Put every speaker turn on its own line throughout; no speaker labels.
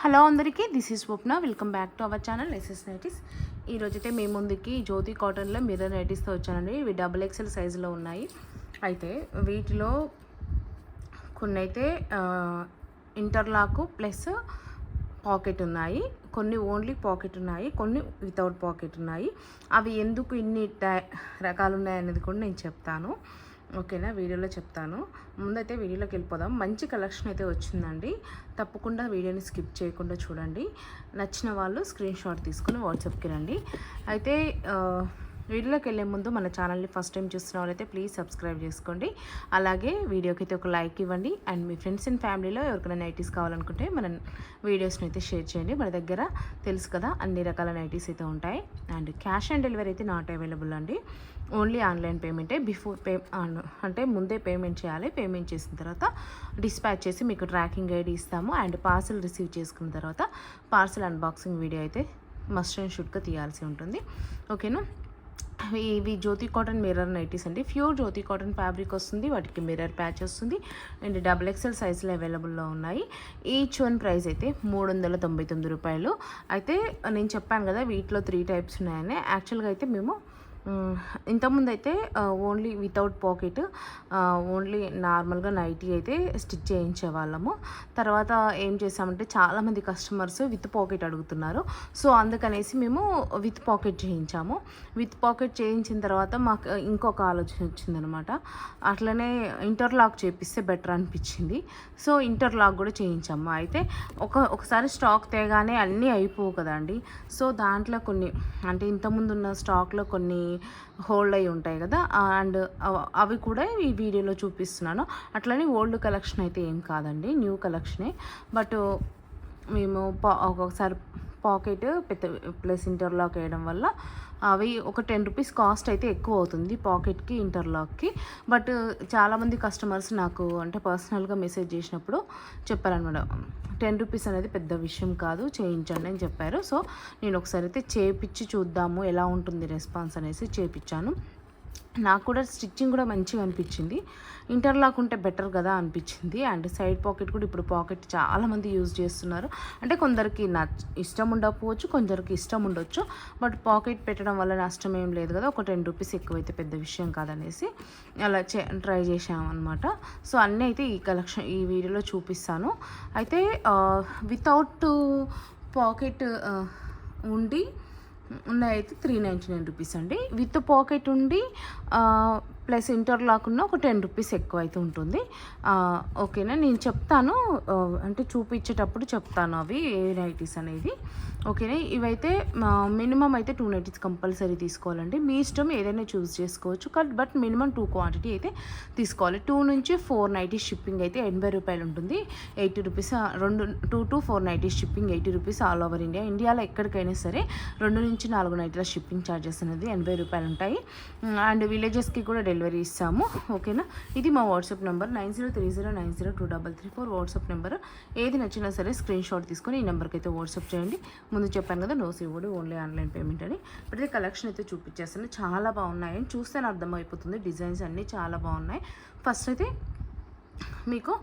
Hello అందరికీ, this is Swapna. Welcome back to our channel SS nighties. ఈరోజైతే మీ ముందుకి జ్యోతి కాటన్లో మిర్రర్ నైటీస్తో వచ్చానండి. ఇవి XXL సైజులో ఉన్నాయి. అయితే వీటిలో కొన్ని అయితే ఇంటర్లాక్ ప్లస్ పాకెట్ ఉన్నాయి, కొన్ని ఓన్లీ పాకెట్ ఉన్నాయి, కొన్ని వితౌట్ పాకెట్ ఉన్నాయి. అవి ఎందుకు ఇన్ని రకాలు ఉన్నాయనేది కూడా నేను చెప్తాను. ఓకేనా, వీడియోలో చెప్తాను. ముందైతే వీడియోలోకి వెళ్ళిపోదాం. మంచి కలెక్షన్ అయితే వచ్చిందండి. తప్పకుండా వీడియోని స్కిప్ చేయకుండా చూడండి. నచ్చిన వాళ్ళు స్క్రీన్ షాట్ తీసుకుని వాట్సాప్కి రండి. అయితే వీడియోలోకి వెళ్ళే ముందు మన ఛానల్ని ఫస్ట్ టైం చూస్తున్న వాళ్ళైతే ప్లీజ్ సబ్స్క్రైబ్ చేసుకోండి. అలాగే వీడియోకి అయితే ఒక లైక్ ఇవ్వండి. అండ్ మీ ఫ్రెండ్స్ అండ్ ఫ్యామిలీలో ఎవరికైనా నైటీస్ కావాలనుకుంటే మన వీడియోస్ని అయితే షేర్ చేయండి. మన దగ్గర తెలుసు కదా, అన్ని రకాల నైటీస్ అయితే ఉంటాయి. అండ్ క్యాష్ ఆన్ డెలివరీ అయితే నాట్ అవైలబుల్ అండి. ఓన్లీ ఆన్లైన్ పేమెంటే. బిఫోర్ అంటే ముందే పేమెంట్ చేయాలి. పేమెంట్ చేసిన తర్వాత డిస్పాచ్ చేసి మీకు ట్రాకింగ్ ఐడి ఇస్తాము. అండ్ పార్సల్ రిసీవ్ చేసుకున్న తర్వాత పార్సల్ అన్బాక్సింగ్ వీడియో అయితే మస్ట్ అండ్ షుడ్గా తీయాల్సి ఉంటుంది. ఓకేనా. ఇవి జ్యోతి కాటన్ మిర్రర్ నైటీస్ అండి. ప్యూర్ జ్యోతి కాటన్ ఫ్యాబ్రిక్ వస్తుంది, వాటికి మిర్రర్ ప్యాచ్ వస్తుంది. అండ్ XXL సైజులో అవైలబుల్లో ఉన్నాయి. ఈచ్ వన్ ప్రైస్ అయితే 399 రూపాయలు. అయితే నేను చెప్పాను కదా వీటిలో 3 టైప్స్ ఉన్నాయని. యాక్చువల్గా అయితే మేము ఇంతకుముందు అయితే ఓన్లీ వితౌట్ పాకెట్, ఓన్లీ నార్మల్గా నైటీ అయితే స్టిచ్ చేయించే వాళ్ళము. తర్వాత ఏం చేసామంటే చాలామంది కస్టమర్స్ విత్ పాకెట్ అడుగుతున్నారు. సో అందుకనేసి మేము విత్ పాకెట్ చేయించాము. విత్ పాకెట్ చేయించిన తర్వాత మాకు ఇంకొక ఆలోచన వచ్చిందనమాట. అట్లనే ఇంటర్లాక్ చేపిస్తే బెటర్ అనిపించింది. సో ఇంటర్లాక్ కూడా చేయించాము. అయితే ఒకసారి స్టాక్ తేగానే అన్నీ అయిపోవు కదండి. సో దాంట్లో కొన్ని అంటే ఇంతకుముందు ఉన్న స్టాక్లో కొన్ని హోల్డ్ అయి ఉంటాయి కదా, అండ్ అవి కూడా ఈ వీడియోలో చూపిస్తున్నాను. అట్లనే ఓల్డ్ కలెక్షన్ అయితే ఏం కాదండి, న్యూ కలెక్షనే. బట్ మేము ఒక్కొక్కసారి పాకెట్ పెద్ద ప్లస్ ఇంటర్లాక్ వేయడం వల్ల అవి ఒక 10 రూపీస్ కాస్ట్ అయితే ఎక్కువ అవుతుంది పాకెట్కి ఇంటర్లాక్కి. బట్ చాలామంది కస్టమర్స్ నాకు అంటే పర్సనల్గా మెసేజ్ చేసినప్పుడు చెప్పారనమాట, 10 రూపీస్ అనేది పెద్ద విషయం కాదు, చేయించండి అని చెప్పారు. సో నేను ఒకసారి అయితే చేపించి చూద్దాము ఎలా ఉంటుంది రెస్పాన్స్ అనేసి చేపించాను. నాకు కూడా స్టిచ్చింగ్ కూడా మంచిగా అనిపించింది. ఇంటర్లాక్ ఉంటే బెటర్ కదా అనిపించింది. అండ్ సైడ్ పాకెట్ కూడా ఇప్పుడు పాకెట్ చాలామంది యూజ్ చేస్తున్నారు. అంటే కొందరికి ఇష్టం ఉండకపోవచ్చు, కొందరికి ఇష్టం ఉండొచ్చు. బట్ పాకెట్ పెట్టడం వల్ల నష్టం ఏం లేదు కదా, ఒక 10 రూపీస్ ఎక్కువైతే పెద్ద విషయం కాదనేసి అలా ట్రై చేసామన్నమాట. సో అన్నీ అయితే ఈ కలెక్షన్ ఈ వీడియోలో చూపిస్తాను. అయితే వితౌట్ పాకెట్ ఉండి ఉన్నాయైతే 399 రూపీస్ అండి. విత్ పాకెట్ ఉండి ప్లస్ ఇంటర్లాక్ ఉన్న ఒక 10 రూపీస్ ఎక్కువ అయితే ఉంటుంది. ఓకేనా, నేను చెప్తాను అంటే చూపించేటప్పుడు చెప్తాను అవి ఏ నైటీస్ అనేది. ఓకేనా, ఇవైతే మినిమం అయితే 2 నైటీస్ కంపల్సరీ తీసుకోవాలండి. మీ ఇష్టం ఏదైనా చూస్ చేసుకోవచ్చు, బట్ మినిమం 2 క్వాంటిటీ అయితే తీసుకోవాలి. 2 నుంచి 4 నైటీస్ షిప్పింగ్ అయితే 80 రూపాయలు ఉంటుంది. 80 rupees 2 to 4 nighties shipping 80 rupees all over India. ఇండియాలో ఎక్కడికైనా సరే 2 నుంచి 4 నైట్ల షిప్పింగ్ ఛార్జెస్ అనేది 80 రూపాయలు ఉంటాయి. అండ్ విలేజెస్కి కూడా డెలివరీ ఇస్తాము. ఓకేనా, ఇది మా వాట్సాప్ నెంబర్ 9030902334 వాట్సాప్ నెంబర్. ఏది నచ్చినా సరే స్క్రీన్ షాట్ తీసుకొని ఈ నెంబర్కి అయితే వాట్సాప్ చేయండి. ముందు చెప్పాను కదా no COD, only online payment అని. ప్రతి కలెక్షన్ అయితే చూపించేస్తాను. చాలా బాగున్నాయని చూస్తేనే అర్థమైపోతుంది. డిజైన్స్ అన్నీ చాలా బాగున్నాయి. ఫస్ట్ అయితే మీకు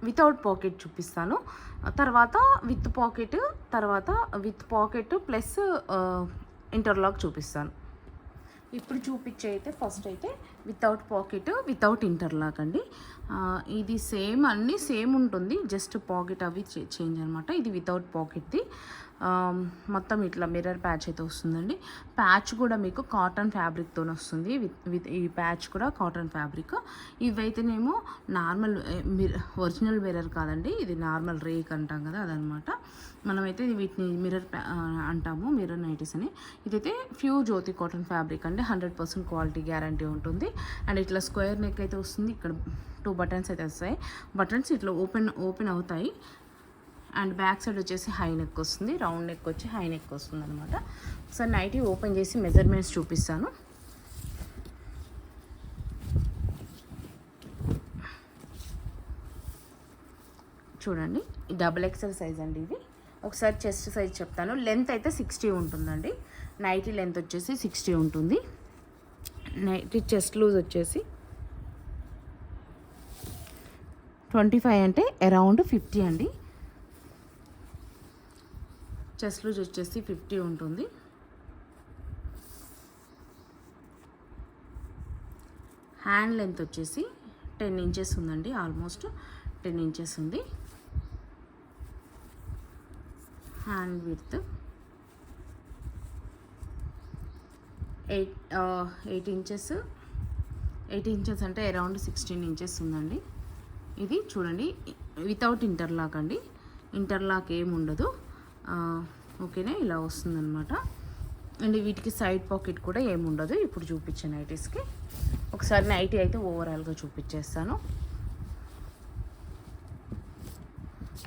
వితౌట్ పాకెట్ చూపిస్తాను, తర్వాత విత్ పాకెట్ ప్లస్ ఇంటర్లాక్ చూపిస్తాను. ఇప్పుడు చూపించే అయితే ఫస్ట్ అయితే వితౌట్ పాకెట్ వితౌట్ ఇంటర్లాక్ అండి. ఇది సేమ్ అన్నీ సేమ్ ఉంటుంది, జస్ట్ పాకెట్ అవి చేంజ్ అనమాట. ఇది వితౌట్ పాకెట్ది. మొత్తం ఇట్లా మిర్రర్ ప్యాచ్ అయితే వస్తుందండి. ప్యాచ్ కూడా మీకు కాటన్ ఫ్యాబ్రిక్తో వస్తుంది. ఈ ప్యాచ్ కూడా కాటన్ ఫ్యాబ్రిక్. ఇవైతేనేమో నార్మల్ ఒరిజినల్ మిర్రర్ కాదండి, ఇది నార్మల్ రేక్ అంటాం కదా అదనమాట. మనమైతే వీటిని మిర్రర్ అంటాము, మిర్రర్ నైటీస్ అని. ఇదైతే ప్యూర్ జ్యోతి కాటన్ ఫ్యాబ్రిక్ అండి. 100% క్వాలిటీ గ్యారంటీ ఉంటుంది. అండ్ ఇట్లా స్క్వేర్ నెక్ అయితే వస్తుంది. ఇక్కడ 2 బటన్స్ అయితే వస్తాయి. బటన్స్ ఇట్లా ఓపెన్ అవుతాయి. అండ్ బ్యాక్ సైడ్ వచ్చేసి హై నెక్ వస్తుంది, రౌండ్ నెక్ వచ్చి హై నెక్ వస్తుంది అనమాట. సో నైటీ ఓపెన్ చేసి మెజర్మెంట్స్ చూపిస్తాను. చూడండి, XXL సైజ్ అండి ఇది. ఒకసారి చెస్ట్ సైజ్ చెప్తాను. లెంత్ అయితే 60 ఉంటుందండి. నైటీ లెంత్ వచ్చేసి 60 ఉంటుంది. నైటీ చెస్ట్ లూజ్ వచ్చేసి 25 అంటే అరౌండ్ 50 అండి. చెస్ట్ లూజ్ వచ్చేసి 50 ఉంటుంది. హ్యాండ్ లెంత్ వచ్చేసి 10 ఇంచెస్ ఉందండి, ఆల్మోస్ట్ 10 ఇంచెస్ ఉంది. Hand width 8 inches. 8 ఇంచెస్ అంటే అరౌండ్ 16 ఇంచెస్ ఉందండి. ఇది చూడండి వితౌట్ ఇంటర్లాక్ అండి, ఇంటర్లాక్ ఏమి ఉండదు. ఓకేనా, ఇలా వస్తుందన్నమాట. అండ్ వీటికి సైడ్ పాకెట్ కూడా ఏమి ఉండదు. ఇప్పుడు చూపించే నైటీస్కి ఒకసారి నైటీ అయితే ఓవరాల్గా చూపించేస్తాను.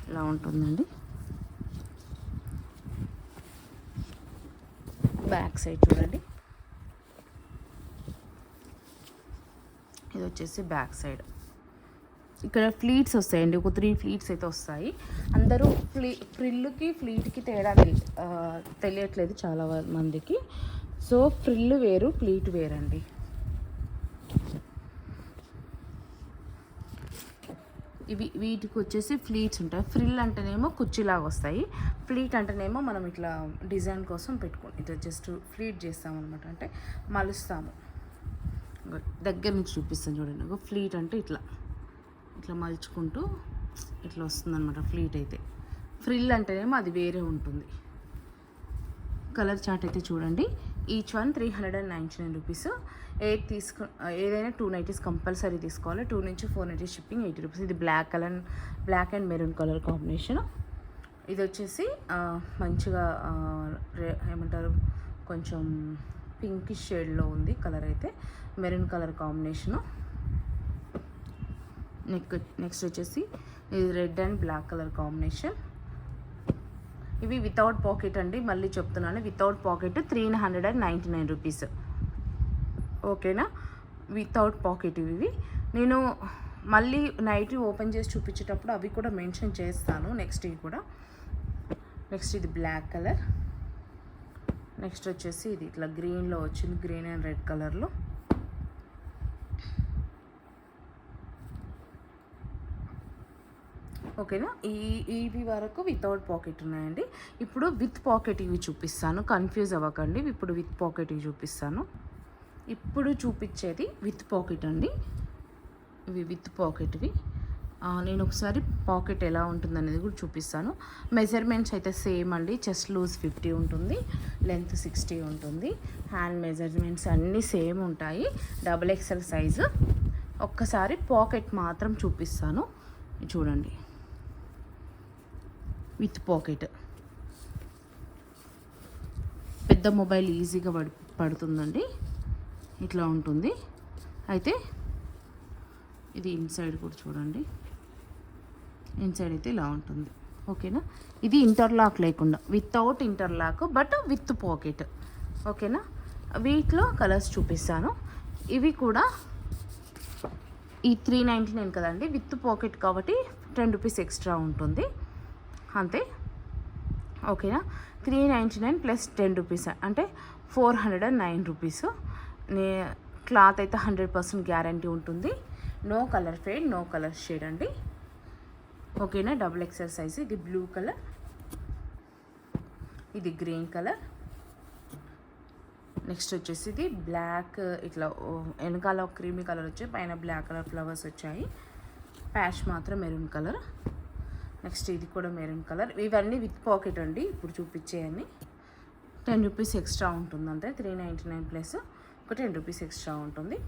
ఇలా ఉంటుందండి. బ్యాక్ సైడ్ చూడండి, ఇది వచ్చేసి బ్యాక్ సైడ్. ఇక్కడ ఫ్లీట్స్ వస్తాయండి, ఒక 3 ఫ్లీట్స్ అయితే వస్తాయి. అందరూ ఫ్రిల్కి ఫ్లీట్కి తేడా తెలియట్లేదు చాలా మందికి. సో ఫ్రిల్ వేరు, ఫ్లీట్ వేరండి. వీటికి వచ్చేసి ఫ్లీట్స్ ఉంటాయి. ఫ్రిల్ అంటేనేమో కుర్చీలాగా వస్తాయి, ఫ్లీట్ అంటేనేమో మనం ఇట్లా డిజైన్ కోసం పెట్టుకోండి, ఇట్లా జస్ట్ ఫ్లీట్ చేస్తాం అనమాట, అంటే మలుస్తాము. దగ్గర నుంచి చూపిస్తాను చూడండి. ఫ్లీట్ అంటే ఇట్లా ఇట్లా మలుచుకుంటూ ఇట్లా వస్తుందన్నమాట ఫ్లీట్ అయితే. ఫ్రిల్ అంటేనేమో అది వేరే ఉంటుంది. కలర్ చార్ట్ అయితే చూడండి. Each one 399 rupees. ఏదైనా 2 నైటీస్ కంపల్సరీ తీసుకోవాలి. 2 నుంచి 4 నైటీస్ షిప్పింగ్ 80 రూపీస్. ఇది black and maroon colour combination. ఇది వచ్చేసి మంచిగా ఏమంటారు, కొంచెం పింకిష్ షేడ్లో ఉంది కలర్ అయితే, మెరూన్ కలర్ కాంబినేషను. నెక్స్ట్ వచ్చేసి ఇది red and black colour combination. ఇవి వితౌట్ పాకెట్ అండి, మళ్ళీ చెప్తున్నాను, వితౌట్ పాకెట్ 399 రూపీస్. ఓకేనా, వితౌట్ పాకెట్ ఇవి. నేను మళ్ళీ నైట్ ఓపెన్ చేసి చూపించేటప్పుడు అవి కూడా మెన్షన్ చేస్తాను. నెక్స్ట్ ఇవి కూడా. నెక్స్ట్ ఇది బ్లాక్ కలర్. నెక్స్ట్ వచ్చేసి ఇది ఇట్లా గ్రీన్లో వచ్చింది, గ్రీన్ అండ్ రెడ్ కలర్లో. ఓకేనా, ఇవి వరకు వితౌట్ పాకెట్ ఉన్నాయండి. ఇప్పుడు విత్ పాకెట్ ఇవి చూపిస్తాను, కన్ఫ్యూజ్ అవ్వకండి. ఇప్పుడు విత్ పాకెట్ ఇవి చూపిస్తాను. ఇప్పుడు చూపించేది విత్ పాకెట్ అండి. ఇవి విత్ పాకెట్వి. నేను ఒకసారి పాకెట్ ఎలా ఉంటుంది అనేది కూడా చూపిస్తాను. మెజర్మెంట్స్ అయితే సేమ్ అండి. చెస్ట్ లూజ్ 50 ఉంటుంది, లెంత్ 60 ఉంటుంది. హ్యాండ్ మెజర్మెంట్స్ అన్నీ సేమ్ ఉంటాయి. XXL size. ఒక్కసారి పాకెట్ మాత్రం చూపిస్తాను చూడండి. విత్ పాకెట్ పెద్ద మొబైల్ ఈజీగా పడుతుందండి. ఇట్లా ఉంటుంది. అయితే ఇది ఇన్సైడ్ కూడా చూడండి, ఇన్సైడ్ అయితే ఇలా ఉంటుంది. ఓకేనా, ఇది ఇంటర్లాక్ లేకుండా, without interlock but with pocket. ఓకేనా, వీటిలో కలర్స్ చూపిస్తాను. ఇవి కూడా ఈ 399 కదండి, విత్ పాకెట్ కాబట్టి 10 రూపీస్ ఎక్స్ట్రా ఉంటుంది అంతే. ఓకేనా, 399 ప్లస్ 10 రూపీస్ అంటే 409 రూపీస్. క్లాత్ అయితే 100% గ్యారంటీ ఉంటుంది. No colour fade, no colour shade అండి. ఓకేనా, XXL సైజ్. ఇది బ్లూ కలర్, ఇది గ్రీన్ కలర్. నెక్స్ట్ వచ్చేసి ఇది బ్లాక్, ఇట్లా వెనకాల క్రీమీ కలర్ వచ్చి పైన బ్లాక్ కలర్ ఫ్లవర్స్ వచ్చాయి. ప్యాచ్ మాత్రం మెరూన్ కలర్. నెక్స్ట్ ఇది కూడా మెరూన్ కలర్. ఇవన్నీ విత్ పాకెట్ అండి. ఇప్పుడు చూపించేయన్నీ 10 రూపీస్ ఎక్స్ట్రా ఉంటుంది అంతే. 399 ప్లస్ ఒక 10 రూపీస్ ఎక్స్ట్రా ఉంటుంది.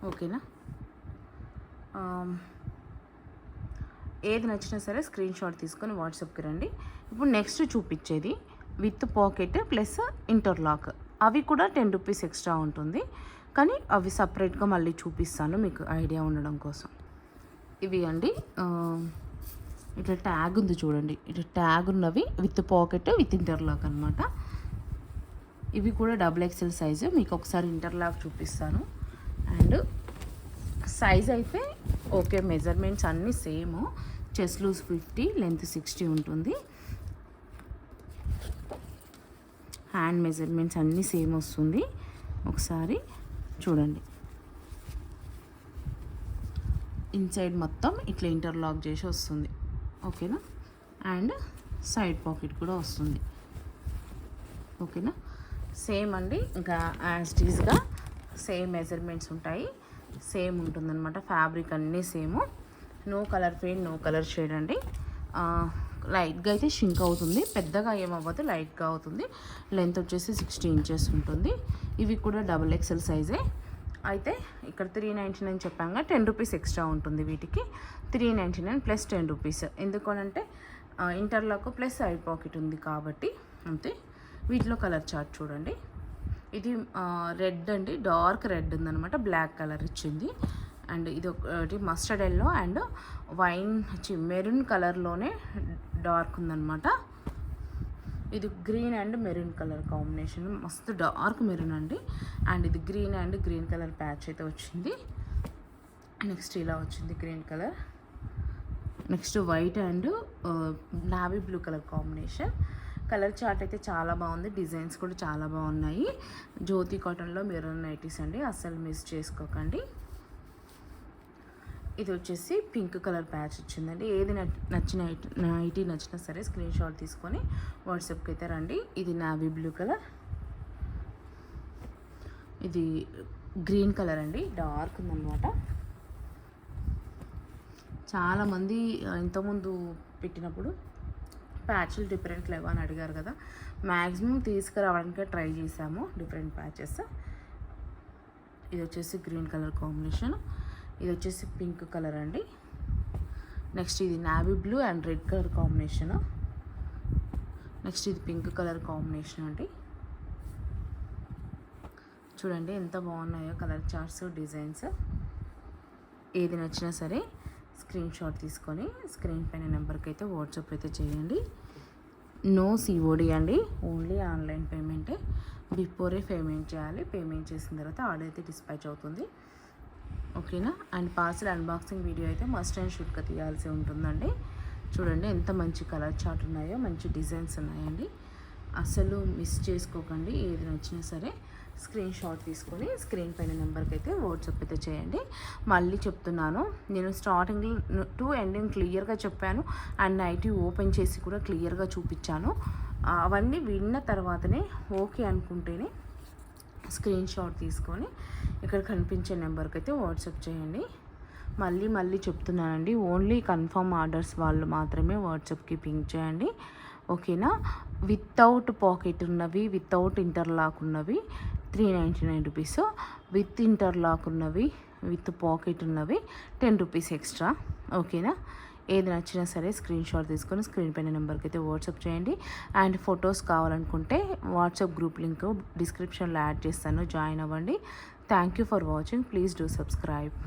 ఓకేనా, ఏది నచ్చినా సరే స్క్రీన్ షాట్ తీసుకొని వాట్సాప్కి రండి. ఇప్పుడు నెక్స్ట్ చూపించేది విత్ పాకెట్ ప్లస్ ఇంటర్లాక్. అవి కూడా 10 రూపీస్ ఎక్స్ట్రా ఉంటుంది, కానీ అవి సపరేట్గా మళ్ళీ చూపిస్తాను మీకు ఐడియా ఉండడం కోసం. ఇవి అండి, ఇట్లా ట్యాగ్ ఉంది చూడండి, ఇట్లా ట్యాగ్ ఉన్నవి విత్ పాకెట్ విత్ ఇంటర్లాక్ అనమాట. ఇవి కూడా XXL సైజు. మీకు ఒకసారి ఇంటర్లాక్ చూపిస్తాను. అండ్ సైజ్ అయితే ఓకే, మెజర్మెంట్స్ అన్నీ సేమ్. చెస్ట్ లూజ్ 50, లెంత్ 60 ఉంటుంది. హ్యాండ్ మెజర్మెంట్స్ అన్నీ సేమ్ వస్తుంది. ఒకసారి చూడండి. ఇన్సైడ్ మొత్తం ఇట్లా ఇంటర్లాక్ చేసి వస్తుంది. ఓకేనా, అండ్ సైడ్ పాకెట్ కూడా వస్తుంది. ఓకేనా, సేమ్ అండి. ఇంకా యాస్టీస్గా సేమ్ మెజర్మెంట్స్ ఉంటాయి, సేమ్ ఉంటుందన్నమాట. ఫ్యాబ్రిక్ అన్నీ same. No colour fade, no colour shade అండి. లైట్గా అయితే షింక్ అవుతుంది, పెద్దగా ఏమవ్వదు, లైట్గా అవుతుంది. లెంత్ వచ్చేసి 60 ఇంచెస్ ఉంటుంది. ఇవి కూడా XXL సైజే. అయితే ఇక్కడ 399 చెప్పాక 10 రూపీస్ ఎక్స్ట్రా ఉంటుంది. వీటికి 399 ప్లస్ 10 రూపీస్. ఎందుకనంటే ఇంటర్లాక్ ప్లస్ సైడ్ పాకెట్ ఉంది కాబట్టి అంతే. వీటిలో కలర్ చార్ట్ చూడండి. ఇది రెడ్ అండి, డార్క్ రెడ్ ఉందన్నమాట, బ్లాక్ కలర్ ఇచ్చింది. అండ్ ఇది ఒకటి mustard yellow and wine maroon కలర్లోనే డార్క్ ఉందన్నమాట. ఇది green and maroon colour combination, మస్తు డార్క్ మెరూన్ అండి. అండ్ ఇది green and green colour patch అయితే వచ్చింది. నెక్స్ట్ ఇలా వచ్చింది green colour. Next white and navy blue colour combination. Colour chart అయితే చాలా బాగుంది, డిజైన్స్ కూడా చాలా బాగున్నాయి. జ్యోతి కాటన్లో మెరూన్ నైటీస్ అండి, అస్సలు మిస్ చేసుకోకండి. ఇది వచ్చేసి పింక్ కలర్ ప్యాచ్ వచ్చిందండి. ఏది నైటీ నచ్చినా సరే స్క్రీన్ షాట్ తీసుకొని వాట్సాప్కి అయితే రండి. ఇది నావీ బ్లూ కలర్, ఇది గ్రీన్ కలర్ అండి, డార్క్ ఉందన్నమాట. చాలామంది ఇంతకుముందు పెట్టినప్పుడు ప్యాచ్లు డిఫరెంట్ లేవా అని అడిగారు కదా, మ్యాక్సిమం తీసుకురావడానికే ట్రై చేసాము డిఫరెంట్ ప్యాచెస్. ఇది వచ్చేసి గ్రీన్ కలర్ కాంబినేషన్, ఇది వచ్చేసి పింక్ కలర్ అండి. నెక్స్ట్ ఇది navy blue and red colour combination. Next ఇది పింక్ కలర్ కాంబినేషన్ అండి. చూడండి ఎంత బాగున్నాయో కలర్ చార్ట్స్, డిజైన్స్. ఏది నచ్చినా సరే స్క్రీన్ షాట్ తీసుకొని స్క్రీన్ పైన నెంబర్కి అయితే వాట్సాప్ అయితే చేయండి. నో COD అండి, ఓన్లీ ఆన్లైన్ పేమెంటే. బిఫోరే పేమెంట్ చేయాలి. పేమెంట్ చేసిన తర్వాత ఆర్డర్ అయితే డిస్పాచ్ అవుతుంది. ఓకేనా, అండ్ పార్సల్ అన్బాక్సింగ్ వీడియో అయితే మస్ట్ అండ్ షుడ్గా తీయాల్సి ఉంటుందండి. చూడండి ఎంత మంచి కలర్ చార్ట్ ఉన్నాయో, మంచి డిజైన్స్ ఉన్నాయండి. అసలు మిస్ చేసుకోకండి. ఏది నచ్చినా సరే స్క్రీన్ షాట్ తీసుకొని స్క్రీన్ పైన నెంబర్కి అయితే వాట్సాప్ అయితే చేయండి. మళ్ళీ చెప్తున్నాను, నేను స్టార్టింగ్ టు ఎండింగ్ క్లియర్గా చెప్పాను అండ్ నైటీ ఓపెన్ చేసి కూడా క్లియర్గా చూపించాను. అవన్నీ విన్న తర్వాతనే ఓకే అనుకుంటేనే స్క్రీన్ షాట్ తీసుకొని ఇక్కడ కనిపించే నెంబర్కి అయితే వాట్సాప్ చేయండి. మళ్ళీ చెప్తున్నానండి, ఓన్లీ కన్ఫర్మ్ ఆర్డర్స్ వాళ్ళు మాత్రమే వాట్సాప్కి పింక్ చేయండి. ఓకేనా, వితౌట్ పాకెట్ ఉన్నవి, వితౌట్ ఇంటర్లాక్ ఉన్నవి 399 రూపీస్, విత్ ఇంటర్లాక్ ఉన్నవి, విత్ పాకెట్ ఉన్నవి 10 రూపీస్ ఎక్స్ట్రా. ఓకేనా, ఏది నచ్చినా సరే స్క్రీన్ షాట్ తీసుకొని స్క్రీన్ పైన నెంబర్కి అయితే వాట్సాప్ చేయండి. అండ్ ఫొటోస్ కావాలనుకుంటే వాట్సాప్ గ్రూప్ లింక్ డిస్క్రిప్షన్లో యాడ్ చేస్తాను, జాయిన్ అవ్వండి. Thank you for watching. Please do subscribe.